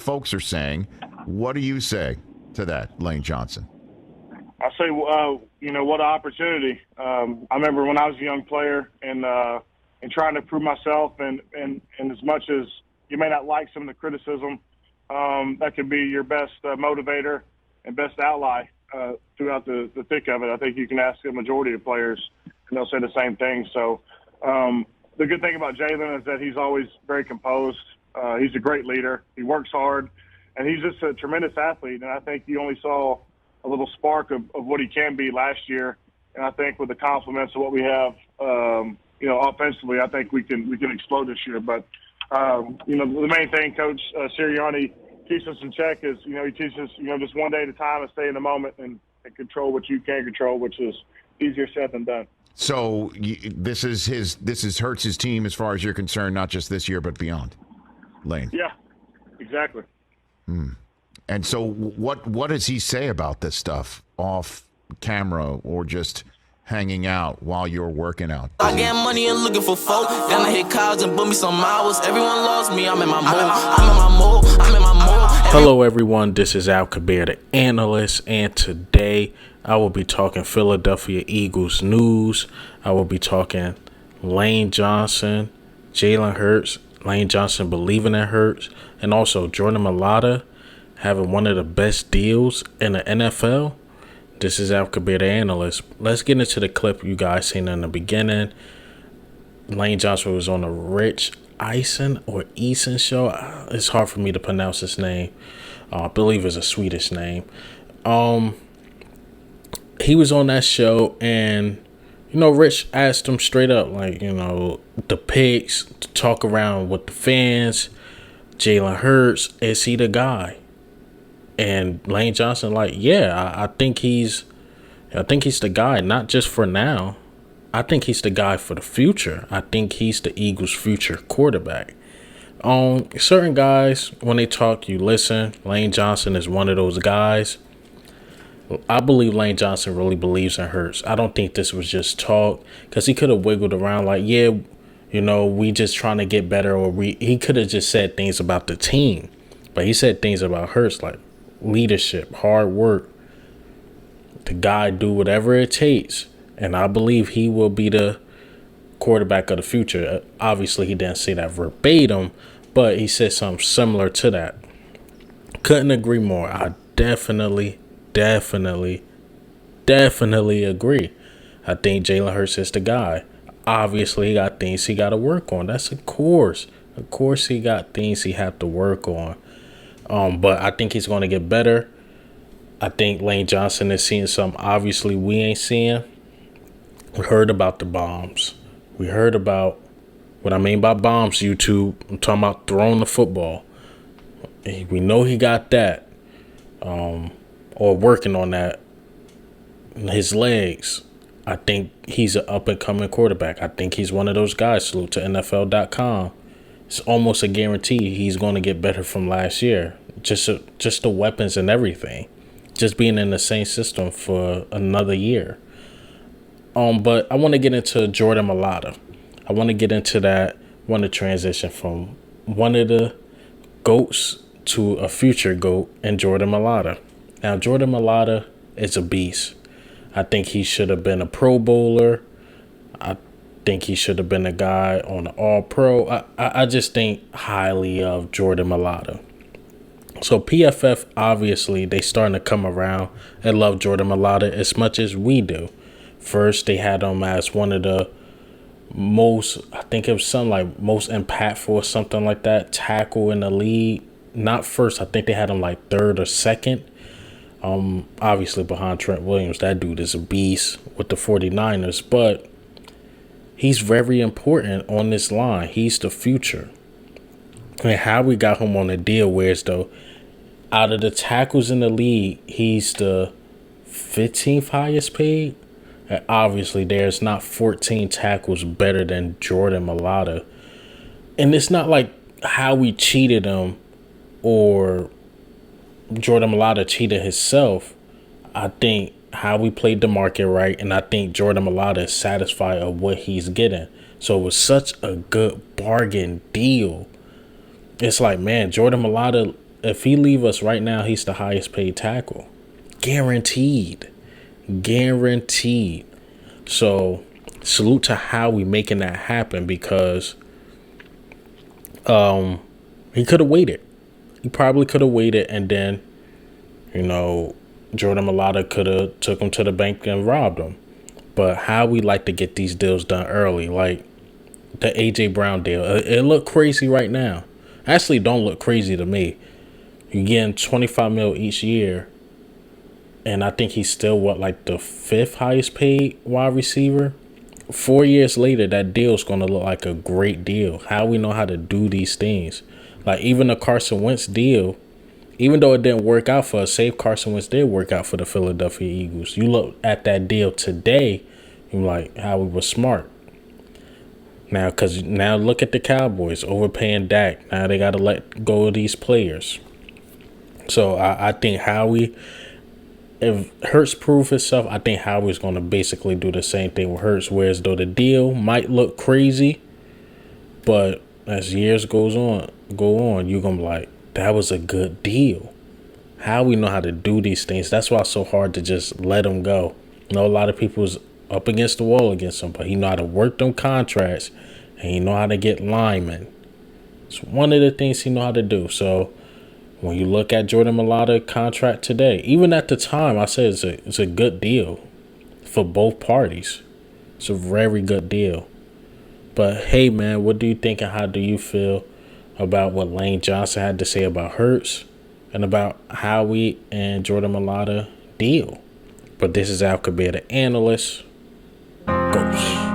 folks are saying. What do you say to that, Lane Johnson? I say, what an opportunity. I remember when I was a young player and trying to prove myself, and as much as you may not like some of the criticism, that could be your best motivator and best ally throughout the thick of it. I think you can ask the majority of players, and they'll say the same thing. So the good thing about Jalen is that he's always very composed. He's a great leader. He works hard, and he's just a tremendous athlete. And I think you only saw a little spark of what he can be last year. And I think with the compliments of what we have, offensively, I think we can explode this year. But, the main thing Coach Sirianni keeps us in check is, he teaches us, just one day at a time and stay in the moment and control what you can control, which is easier said than done. So this is Hurts' team as far as you're concerned, not just this year but beyond, Lane. Yeah, exactly. And so what does he say about this stuff off camera or just hanging out while you're working out? I get money and looking for folk. Then I hit cars and book me some hours. Everyone loves me. I'm in my mode. Hello, everyone. This is Al Kabir, the analyst, and today I will be talking Philadelphia Eagles news. I will be talking Lane Johnson, Jalen Hurts, Lane Johnson believing in Hurts, and also Jordan Mailata having one of the best deals in the NFL. This is Al Kabir, the analyst. Let's get into the clip you guys seen in the beginning. Lane Johnson was on the Rich Eisen show. It's hard for me to pronounce his name. I believe it's a Swedish name. He was on that show, and Rich asked him straight up, the picks, to talk around with the fans. Jalen Hurts, is he the guy? And Lane Johnson, I think he's the guy, not just for now. I think he's the guy for the future. I think he's the Eagles' future quarterback. Certain guys, when they talk, you listen. Lane Johnson is one of those guys. I believe Lane Johnson really believes in Hurts. I don't think this was just talk, because he could have wiggled around we just trying to get better, or he could have just said things about the team. But he said things about Hurts, like leadership, hard work. The guy do whatever it takes. And I believe he will be the quarterback of the future. Obviously, he didn't say that verbatim, but he said something similar to that. Couldn't agree more. I definitely agree. I think Jalen Hurts is the guy. Obviously, he got things he got to work on. That's of course. Of course, he got things he have to work on. But I think he's going to get better. I think Lane Johnson is seeing something obviously we ain't seeing. We heard about the bombs. We heard about what I mean by bombs, YouTube. I'm talking about throwing the football. We know he got that. Or working on that. His legs. I think he's an up-and-coming quarterback. I think he's one of those guys. Salute to NFL.com. It's almost a guarantee he's going to get better from last year. Just the weapons and everything. Just being in the same system for another year. But I want to get into Jordan Mailata. I want to get into that. I want to transition from one of the GOATs to a future GOAT in Jordan Mailata. Now, Jordan Mailata is a beast. I think he should have been a Pro Bowler. I think he should have been a guy on the All-Pro. I just think highly of Jordan Mailata. So PFF, obviously, they starting to come around and love Jordan Mailata as much as we do. First, they had him as one of the most, I think it was something like most impactful or something like that, tackle in the league. Not first, I think they had him like third or second. Obviously behind Trent Williams. That dude is a beast with the 49ers, but he's very important on this line. He's the future. And how we got him on a deal where it's though, out of the tackles in the league, he's the 15th highest paid. And obviously, there's not 14 tackles better than Jordan Mailata. And it's not like how we cheated him or Jordan Mailata cheated himself. I think how we played the market right, and I think Jordan Mailata is satisfied of what he's getting. So it was such a good bargain deal. It's like, man, Jordan Mailata if he leave us right now, he's the highest paid tackle. Guaranteed. Guaranteed. So salute to Howie making that happen, because he could have waited. He probably could have waited, and then, Jordan Mailata could have took him to the bank and robbed him. But Howie like to get these deals done early, like the AJ Brown deal. It look crazy right now. Actually, don't look crazy to me. You're getting $25 million each year, and I think he's still like the 5th highest paid wide receiver. 4 years later, that deal's gonna look like a great deal. How we know how to do these things, like even the Carson Wentz deal, even though it didn't work out for us, save Carson Wentz did work out for the Philadelphia Eagles. You look at that deal today, you're like, Howie was smart. Now look at the Cowboys overpaying Dak. Now they got to let go of these players. So I think Howie, if Hurts prove himself, I think Howie's going to basically do the same thing with Hurts. Whereas though the deal might look crazy, but as years go on, you're going to be like, that was a good deal. Howie know how to do these things. That's why it's so hard to just let him go. A lot of people's up against the wall against him, but he know how to work them contracts, and he know how to get linemen. It's one of the things he know how to do. So when you look at Jordan Mailata contract today, even at the time, I said it's a good deal for both parties. It's a very good deal. But hey, man, what do you think and how do you feel about what Lane Johnson had to say about Hurts and about Howie and Jordan Mailata deal? But this is Al Kabir, the analyst. Ghost.